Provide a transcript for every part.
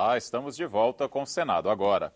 Olá, estamos de volta com o Senado agora.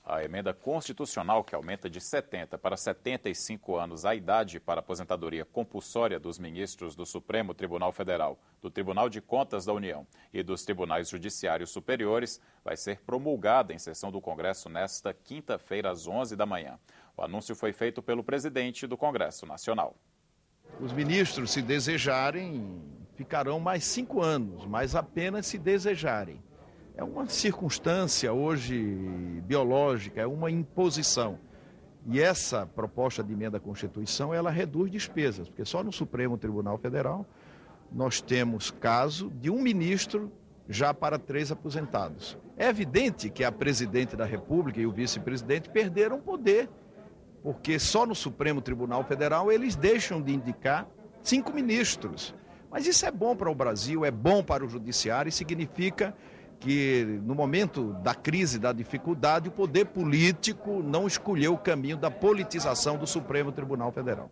A emenda constitucional que aumenta de 70 para 75 anos a idade para aposentadoria compulsória dos ministros do Supremo Tribunal Federal, do Tribunal de Contas da União e dos Tribunais Judiciários Superiores vai ser promulgada em sessão do Congresso nesta quinta-feira, às 11 da manhã. O anúncio foi feito pelo presidente do Congresso Nacional. Os ministros, se desejarem, ficarão mais 5 anos, mas apenas se desejarem. É uma circunstância hoje biológica, é uma imposição. E essa proposta de emenda à Constituição, ela reduz despesas, porque só no Supremo Tribunal Federal nós temos caso de um ministro já para 3 aposentados. É evidente que a presidente da República e o vice-presidente perderam poder, porque só no Supremo Tribunal Federal eles deixam de indicar 5 ministros. Mas isso é bom para o Brasil, é bom para o Judiciário e significa que no momento da crise, da dificuldade, o poder político não escolheu o caminho da politização do Supremo Tribunal Federal.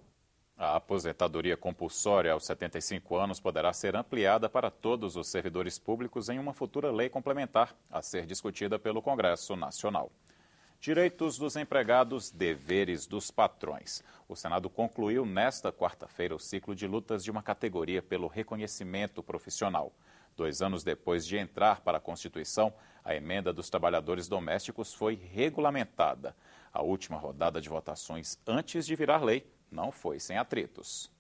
A aposentadoria compulsória aos 75 anos poderá ser ampliada para todos os servidores públicos em uma futura lei complementar a ser discutida pelo Congresso Nacional. Direitos dos empregados, deveres dos patrões. O Senado concluiu nesta quarta-feira o ciclo de lutas de uma categoria pelo reconhecimento profissional. 2 anos depois de entrar para a Constituição, a emenda dos trabalhadores domésticos foi regulamentada. A última rodada de votações antes de virar lei não foi sem atritos.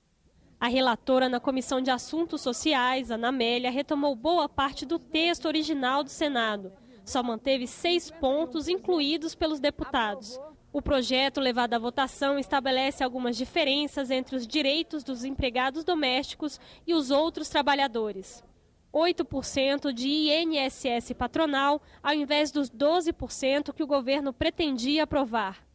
A relatora na Comissão de Assuntos Sociais, Ana Amélia, retomou boa parte do texto original do Senado. Só manteve 6 pontos incluídos pelos deputados. O projeto levado à votação estabelece algumas diferenças entre os direitos dos empregados domésticos e os outros trabalhadores. 8% de INSS patronal, ao invés dos 12% que o governo pretendia aprovar.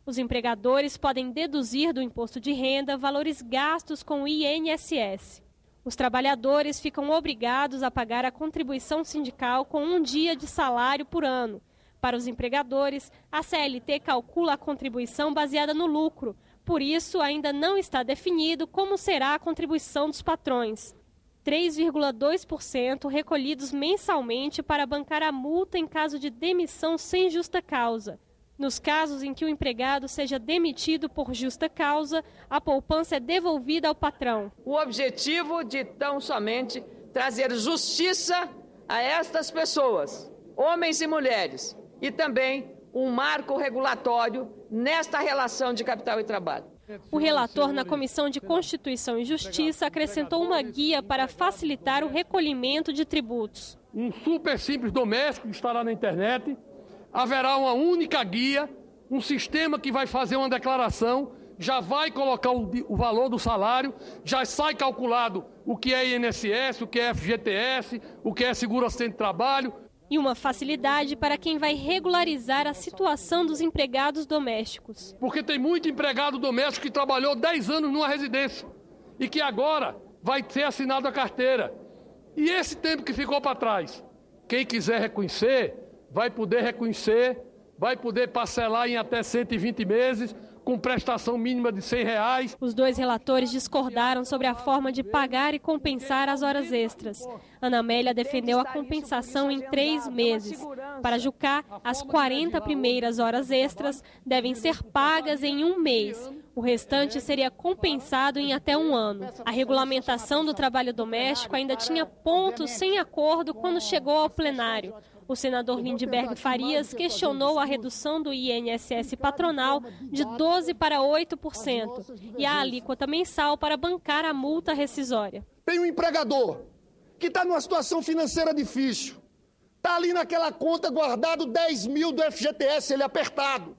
Os empregadores podem deduzir do imposto de renda valores gastos com o INSS. Os trabalhadores ficam obrigados a pagar a contribuição sindical com 1 dia de salário por ano. Para os empregadores, a CLT calcula a contribuição baseada no lucro. Por isso, ainda não está definido como será a contribuição dos patrões. 3,2% recolhidos mensalmente para bancar a multa em caso de demissão sem justa causa. Nos casos em que o empregado seja demitido por justa causa, a poupança é devolvida ao patrão. O objetivo de tão somente trazer justiça a estas pessoas, homens e mulheres, e também um marco regulatório nesta relação de capital e trabalho. O relator na Comissão de Constituição e Justiça acrescentou uma guia para facilitar o recolhimento de tributos. Um super simples doméstico estará na internet, haverá uma única guia, um sistema que vai fazer uma declaração, já vai colocar o valor do salário, já sai calculado o que é INSS, o que é FGTS, o que é seguro-acidente de trabalho. E uma facilidade para quem vai regularizar a situação dos empregados domésticos. Porque tem muito empregado doméstico que trabalhou 10 anos numa residência e que agora vai ser assinado a carteira. E esse tempo que ficou para trás, quem quiser reconhecer, vai poder reconhecer, vai poder parcelar em até 120 meses, com prestação mínima de R$100. Os 2 relatores discordaram sobre a forma de pagar e compensar as horas extras. Ana Amélia defendeu a compensação em 3 meses. Para Jucá, as 40 primeiras horas extras devem ser pagas em 1 mês. O restante seria compensado em até 1 ano. A regulamentação do trabalho doméstico ainda tinha pontos sem acordo quando chegou ao plenário. O senador Lindbergh Farias questionou a redução do INSS patronal de 12% para 8% e a alíquota mensal para bancar a multa rescisória. Tem um empregador que está numa situação financeira difícil, está ali naquela conta guardado 10 mil do FGTS, ele apertado.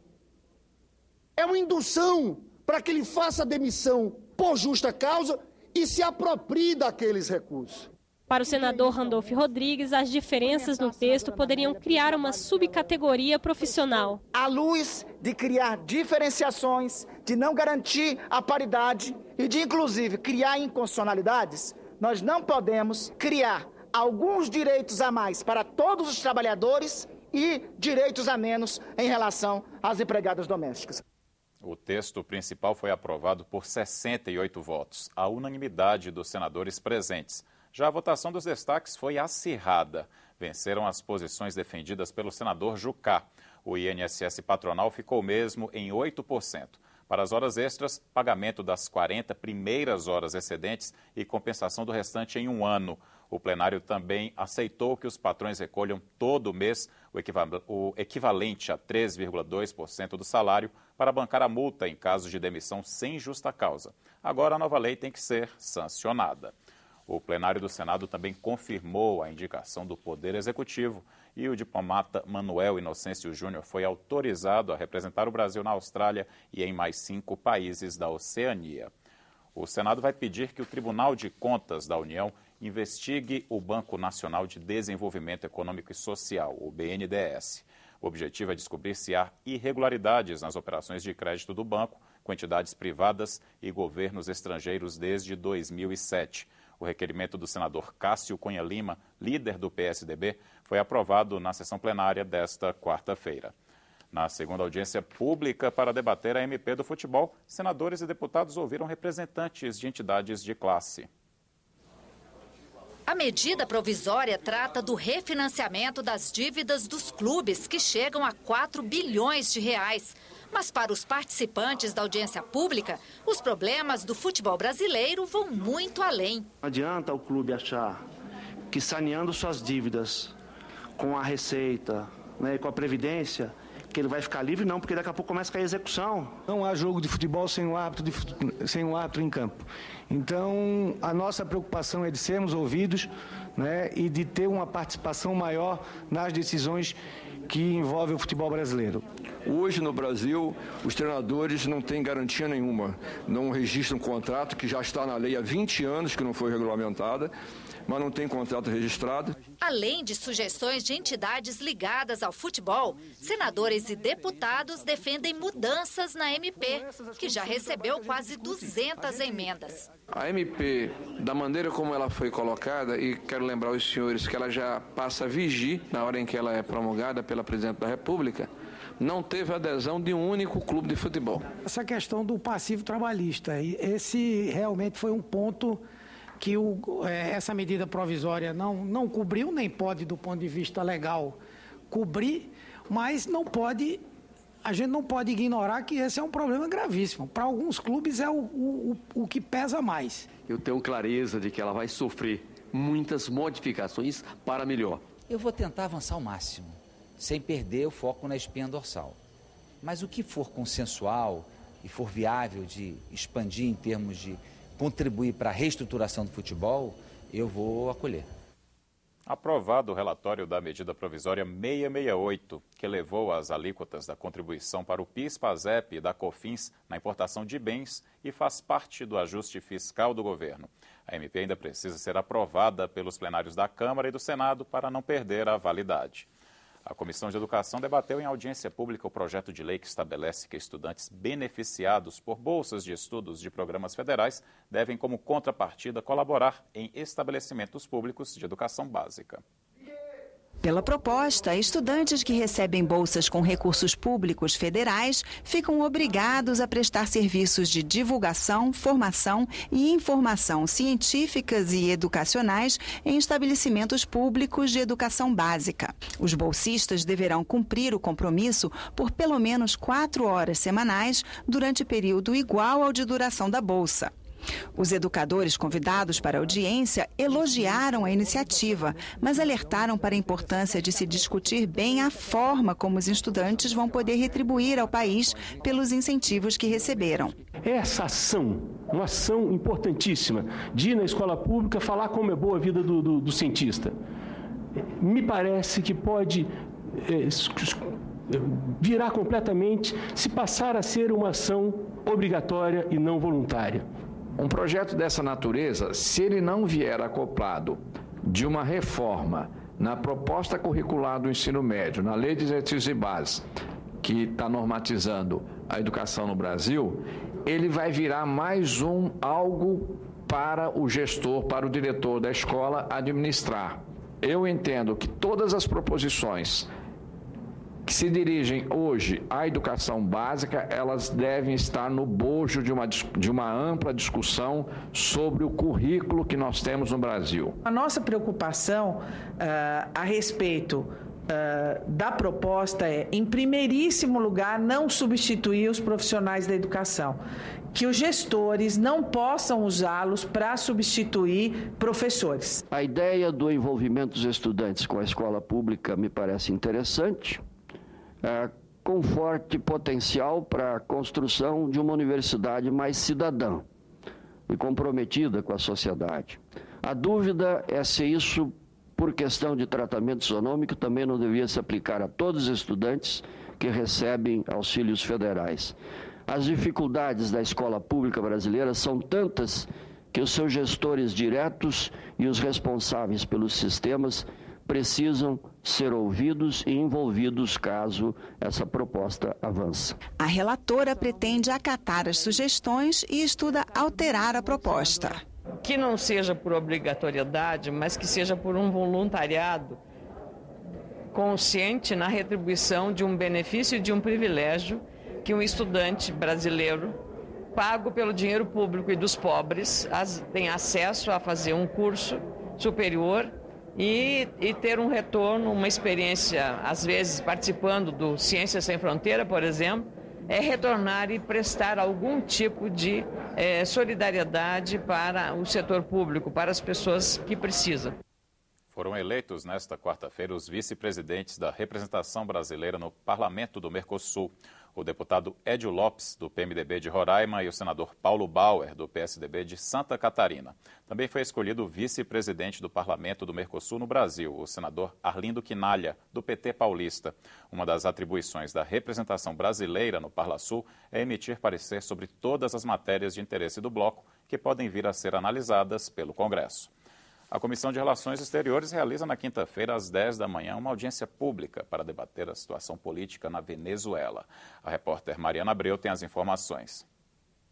É uma indução para que ele faça a demissão por justa causa e se aproprie daqueles recursos. Para o senador Randolfo Rodrigues, as diferenças no texto poderiam criar uma subcategoria profissional. À luz de criar diferenciações, de não garantir a paridade e de, inclusive, criar inconstitucionalidades, nós não podemos criar alguns direitos a mais para todos os trabalhadores e direitos a menos em relação às empregadas domésticas. O texto principal foi aprovado por 68 votos, a unanimidade dos senadores presentes. Já a votação dos destaques foi acirrada. Venceram as posições defendidas pelo senador Jucá. O INSS patronal ficou mesmo em 8%. Para as horas extras, pagamento das 40 primeiras horas excedentes e compensação do restante em 1 ano. O plenário também aceitou que os patrões recolham todo mês o equivalente a 3,2% do salário para bancar a multa em caso de demissão sem justa causa. Agora a nova lei tem que ser sancionada. O plenário do Senado também confirmou a indicação do Poder Executivo e o diplomata Manuel Inocêncio Júnior foi autorizado a representar o Brasil na Austrália e em mais 5 países da Oceania. O Senado vai pedir que o Tribunal de Contas da União investigue o Banco Nacional de Desenvolvimento Econômico e Social, o BNDES. O objetivo é descobrir se há irregularidades nas operações de crédito do banco com entidades privadas e governos estrangeiros desde 2007. O requerimento do senador Cássio Cunha Lima, líder do PSDB, foi aprovado na sessão plenária desta quarta-feira. Na segunda audiência pública para debater a MP do futebol, senadores e deputados ouviram representantes de entidades de classe. A medida provisória trata do refinanciamento das dívidas dos clubes, que chegam a 4 bilhões de reais. Mas para os participantes da audiência pública, os problemas do futebol brasileiro vão muito além. Não adianta o clube achar que saneando suas dívidas com a Receita, né, e com a Previdência, que ele vai ficar livre, não, porque daqui a pouco começa a cair a execução. Não há jogo de futebol sem o árbitro em campo. Então, a nossa preocupação é de sermos ouvidos, né, e de ter uma participação maior nas decisões que envolvem o futebol brasileiro. Hoje, no Brasil, os treinadores não têm garantia nenhuma. Não registram um contrato que já está na lei há 20 anos, que não foi regulamentada, mas não tem contrato registrado. Além de sugestões de entidades ligadas ao futebol, senadores e deputados defendem mudanças na MP, que já recebeu quase 200 emendas. A MP, da maneira como ela foi colocada, e quero lembrar os senhores que ela já passa a vigir na hora em que ela é promulgada pela Presidente da República, não teve adesão de um único clube de futebol. Essa questão do passivo trabalhista, esse realmente foi um ponto que essa medida provisória não cobriu, nem pode, do ponto de vista legal, cobrir, mas a gente não pode ignorar que esse é um problema gravíssimo. Para alguns clubes é o que pesa mais. Eu tenho clareza de que ela vai sofrer muitas modificações para melhor. Eu vou tentar avançar ao máximo, sem perder o foco na espinha dorsal. Mas o que for consensual e for viável de expandir em termos de contribuir para a reestruturação do futebol, eu vou acolher. Aprovado o relatório da medida provisória 668, que elevou as alíquotas da contribuição para o PIS, PASEP e da COFINS na importação de bens e faz parte do ajuste fiscal do governo. A MP ainda precisa ser aprovada pelos plenários da Câmara e do Senado para não perder a validade. A Comissão de Educação debateu em audiência pública o projeto de lei que estabelece que estudantes beneficiados por bolsas de estudos de programas federais devem, como contrapartida, colaborar em estabelecimentos públicos de educação básica. Pela proposta, estudantes que recebem bolsas com recursos públicos federais ficam obrigados a prestar serviços de divulgação, formação e informação científicas e educacionais em estabelecimentos públicos de educação básica. Os bolsistas deverão cumprir o compromisso por pelo menos 4 horas semanais durante período igual ao de duração da bolsa. Os educadores convidados para a audiência elogiaram a iniciativa, mas alertaram para a importância de se discutir bem a forma como os estudantes vão poder retribuir ao país pelos incentivos que receberam. Essa ação, uma ação importantíssima, de ir na escola pública falar como é boa a vida do cientista, me parece que pode virar completamente se passar a ser uma ação obrigatória e não voluntária. Um projeto dessa natureza, se ele não vier acoplado de uma reforma na proposta curricular do ensino médio, na Lei de Diretrizes e Bases, que está normatizando a educação no Brasil, ele vai virar mais algo para o gestor, para o diretor da escola administrar. Eu entendo que todas as proposições que se dirigem hoje à educação básica, elas devem estar no bojo de uma ampla discussão sobre o currículo que nós temos no Brasil. A nossa preocupação a respeito da proposta é, em primeiríssimo lugar, não substituir os profissionais da educação, que os gestores não possam usá-los para substituir professores. A ideia do envolvimento dos estudantes com a escola pública me parece interessante, com forte potencial para a construção de uma universidade mais cidadã e comprometida com a sociedade. A dúvida é se isso, por questão de tratamento isonômico, também não devia se aplicar a todos os estudantes que recebem auxílios federais. As dificuldades da escola pública brasileira são tantas que os seus gestores diretos e os responsáveis pelos sistemas precisam ser ouvidos e envolvidos caso essa proposta avance. A relatora pretende acatar as sugestões e estuda alterar a proposta. Que não seja por obrigatoriedade, mas que seja por um voluntariado consciente na retribuição de um benefício e de um privilégio que um estudante brasileiro, pago pelo dinheiro público e dos pobres, tem acesso a fazer um curso superior e ter um retorno, uma experiência, às vezes participando do Ciências Sem Fronteira, por exemplo, é retornar e prestar algum tipo de solidariedade para o setor público, para as pessoas que precisam. Foram eleitos nesta quarta-feira os vice-presidentes da representação brasileira no Parlamento do Mercosul, o deputado Edio Lopes, do PMDB de Roraima, e o senador Paulo Bauer, do PSDB de Santa Catarina. Também foi escolhido o vice-presidente do Parlamento do Mercosul no Brasil, o senador Arlindo Quinalha, do PT paulista. Uma das atribuições da representação brasileira no Parlasul é emitir parecer sobre todas as matérias de interesse do bloco que podem vir a ser analisadas pelo Congresso. A Comissão de Relações Exteriores realiza na quinta-feira, às 10 da manhã, uma audiência pública para debater a situação política na Venezuela. A repórter Mariana Abreu tem as informações.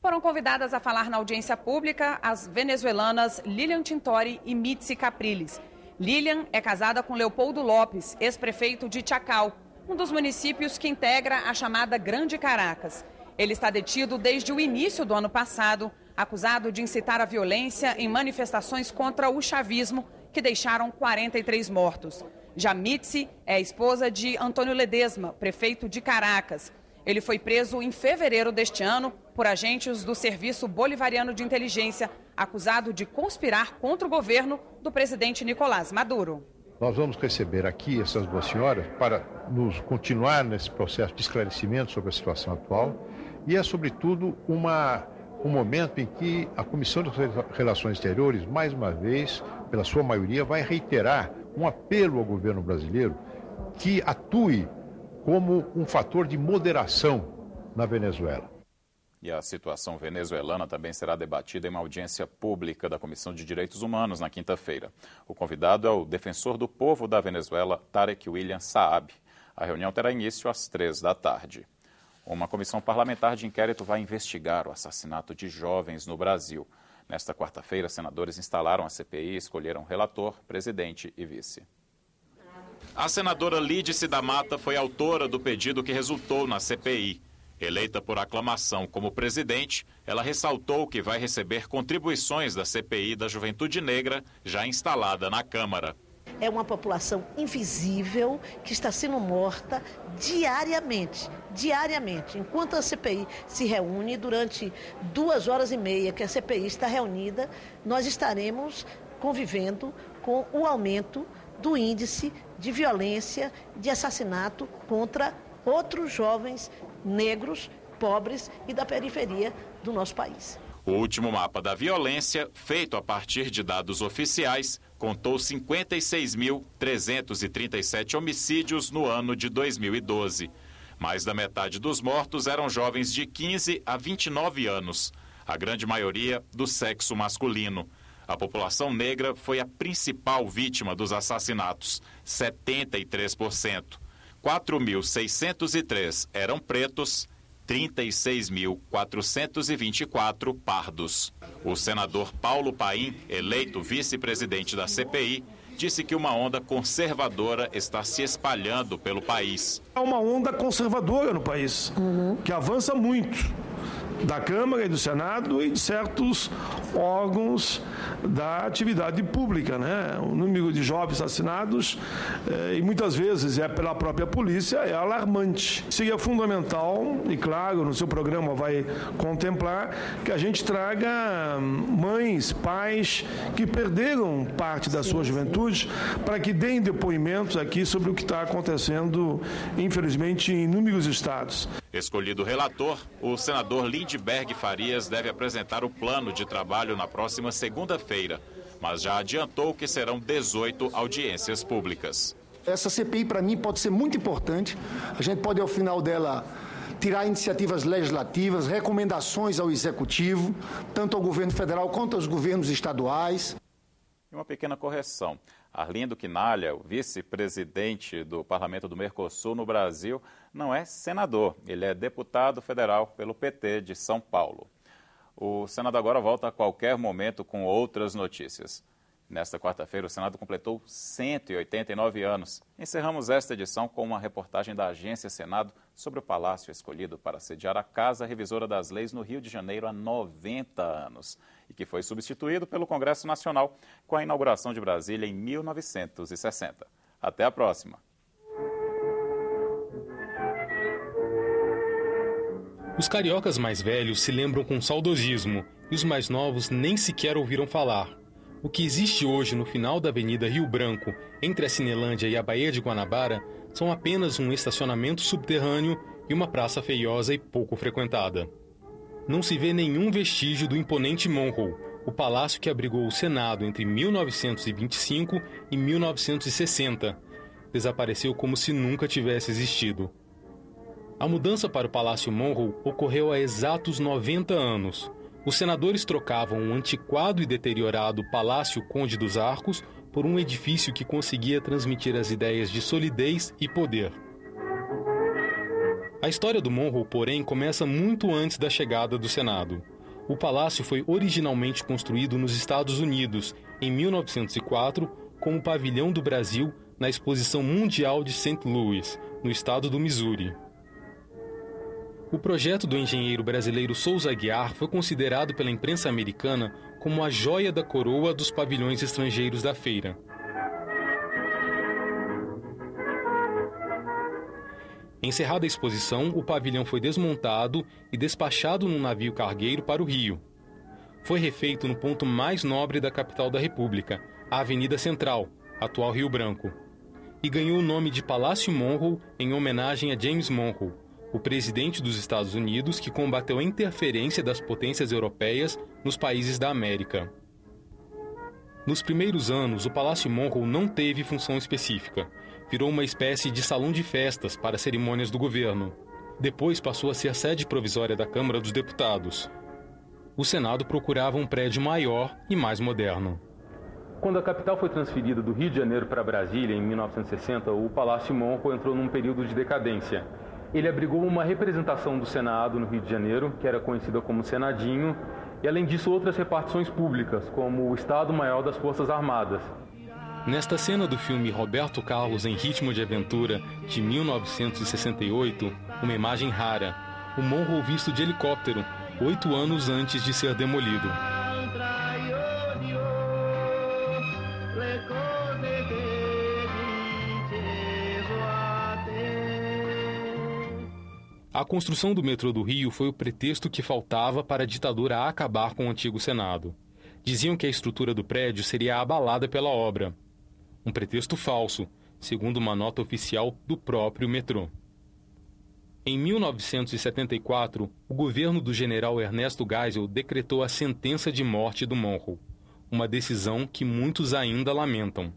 Foram convidadas a falar na audiência pública as venezuelanas Lilian Tintori e Mitzi Capriles. Lilian é casada com Leopoldo Lopes, ex-prefeito de Chacal, um dos municípios que integra a chamada Grande Caracas. Ele está detido desde o início do ano passado, acusado de incitar a violência em manifestações contra o chavismo, que deixaram 43 mortos. Já Mitzi é esposa de Antônio Ledesma, prefeito de Caracas. Ele foi preso em fevereiro deste ano por agentes do Serviço Bolivariano de Inteligência, acusado de conspirar contra o governo do presidente Nicolás Maduro. Nós vamos receber aqui essas duas senhoras para nos continuar nesse processo de esclarecimento sobre a situação atual e é, sobretudo, um momento em que a Comissão de Relações Exteriores, mais uma vez, pela sua maioria, vai reiterar um apelo ao governo brasileiro que atue como um fator de moderação na Venezuela. E a situação venezuelana também será debatida em uma audiência pública da Comissão de Direitos Humanos na quinta-feira. O convidado é o defensor do povo da Venezuela, Tarek William Saab. A reunião terá início às 3 da tarde. Uma comissão parlamentar de inquérito vai investigar o assassinato de jovens no Brasil. Nesta quarta-feira, senadores instalaram a CPI e escolheram relator, presidente e vice. A senadora Lídice da Mata foi autora do pedido que resultou na CPI. Eleita por aclamação como presidente, ela ressaltou que vai receber contribuições da CPI da Juventude Negra, já instalada na Câmara. É uma população invisível que está sendo morta diariamente. Enquanto a CPI se reúne, durante 2h30 que a CPI está reunida, nós estaremos convivendo com o aumento do índice de violência, de assassinato contra outros jovens negros, pobres e da periferia do nosso país. O último mapa da violência, feito a partir de dados oficiais, contou 56.337 homicídios no ano de 2012. Mais da metade dos mortos eram jovens de 15 a 29 anos, a grande maioria do sexo masculino. A população negra foi a principal vítima dos assassinatos, 73%. 4.603 eram pretos, 36.424 pardos. O senador Paulo Paim, eleito vice-presidente da CPI, disse que uma onda conservadora está se espalhando pelo país. Há uma onda conservadora no país, que avança muito, da Câmara e do Senado e de certos órgãos da atividade pública, né? O número de jovens assassinados, e muitas vezes pela própria polícia, é alarmante. Seria fundamental, e claro, no seu programa vai contemplar, que a gente traga mães, pais que perderam parte da sua juventude para que deem depoimentos aqui sobre o que está acontecendo, infelizmente, em inúmeros estados. Escolhido relator, o senador Lindbergh Farias deve apresentar o plano de trabalho na próxima segunda-feira, mas já adiantou que serão 18 audiências públicas. Essa CPI, para mim, pode ser muito importante. A gente pode, ao final dela, tirar iniciativas legislativas, recomendações ao Executivo, tanto ao governo federal quanto aos governos estaduais. E uma pequena correção. Arlindo Quinalha, o vice-presidente do Parlamento do Mercosul no Brasil, não é senador. Ele é deputado federal pelo PT de São Paulo. O Senado agora volta a qualquer momento com outras notícias. Nesta quarta-feira, o Senado completou 189 anos. Encerramos esta edição com uma reportagem da Agência Senado sobre o palácio escolhido para sediar a Casa Revisora das Leis no Rio de Janeiro há 90 anos e que foi substituído pelo Congresso Nacional com a inauguração de Brasília em 1960. Até a próxima! Os cariocas mais velhos se lembram com saudosismo e os mais novos nem sequer ouviram falar. O que existe hoje no final da Avenida Rio Branco, entre a Cinelândia e a Baía de Guanabara, são apenas um estacionamento subterrâneo e uma praça feiosa e pouco frequentada. Não se vê nenhum vestígio do imponente Monroe, o palácio que abrigou o Senado entre 1925 e 1960. Desapareceu como se nunca tivesse existido. A mudança para o Palácio Monroe ocorreu há exatos 90 anos. Os senadores trocavam um antiquado e deteriorado Palácio Conde dos Arcos por um edifício que conseguia transmitir as ideias de solidez e poder. A história do Monroe, porém, começa muito antes da chegada do Senado. O palácio foi originalmente construído nos Estados Unidos, em 1904, como pavilhão do Brasil na Exposição Mundial de St. Louis, no estado do Missouri. O projeto do engenheiro brasileiro Souza Aguiar foi considerado pela imprensa americana como a joia da coroa dos pavilhões estrangeiros da feira. Encerrada a exposição, o pavilhão foi desmontado e despachado num navio cargueiro para o Rio. Foi refeito no ponto mais nobre da capital da República, a Avenida Central, atual Rio Branco, e ganhou o nome de Palácio Monroe em homenagem a James Monroe, o presidente dos Estados Unidos que combateu a interferência das potências europeias nos países da América. Nos primeiros anos, o Palácio Monroe não teve função específica. Virou uma espécie de salão de festas para cerimônias do governo. Depois passou a ser a sede provisória da Câmara dos Deputados. O Senado procurava um prédio maior e mais moderno. Quando a capital foi transferida do Rio de Janeiro para Brasília, em 1960, o Palácio Monroe entrou num período de decadência. Ele abrigou uma representação do Senado no Rio de Janeiro, que era conhecida como Senadinho, e além disso outras repartições públicas, como o Estado-Maior das Forças Armadas. Nesta cena do filme Roberto Carlos em Ritmo de Aventura, de 1968, uma imagem rara, o Monroe visto de helicóptero, 8 anos antes de ser demolido. A construção do metrô do Rio foi o pretexto que faltava para a ditadura acabar com o antigo Senado. Diziam que a estrutura do prédio seria abalada pela obra. Um pretexto falso, segundo uma nota oficial do próprio metrô. Em 1974, o governo do general Ernesto Geisel decretou a sentença de morte do Monroe, uma decisão que muitos ainda lamentam.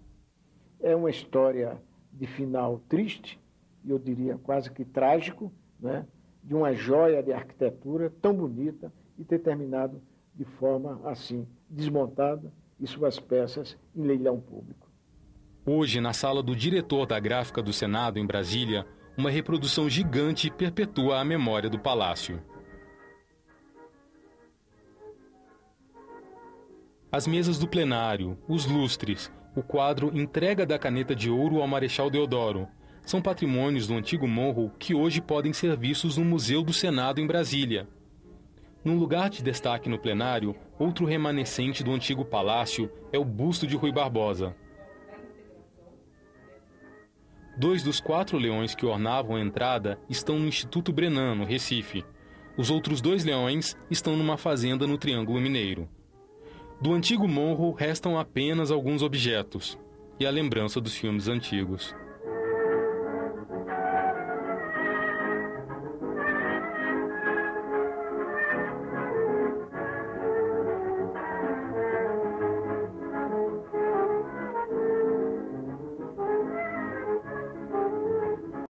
É uma história de final triste, e eu diria quase que trágico, né, de uma joia de arquitetura tão bonita e ter terminado de forma assim, desmontada e suas peças em leilão público. Hoje, na sala do diretor da gráfica do Senado, em Brasília, uma reprodução gigante perpetua a memória do palácio. As mesas do plenário, os lustres, o quadro Entrega da Caneta de Ouro ao Marechal Deodoro. São patrimônios do antigo morro que hoje podem ser vistos no Museu do Senado em Brasília. Num lugar de destaque no plenário, outro remanescente do antigo palácio é o busto de Rui Barbosa. 2 dos 4 leões que ornavam a entrada estão no Instituto Brenan, no Recife. Os outros 2 leões estão numa fazenda no Triângulo Mineiro. Do antigo morro restam apenas alguns objetos e a lembrança dos filmes antigos.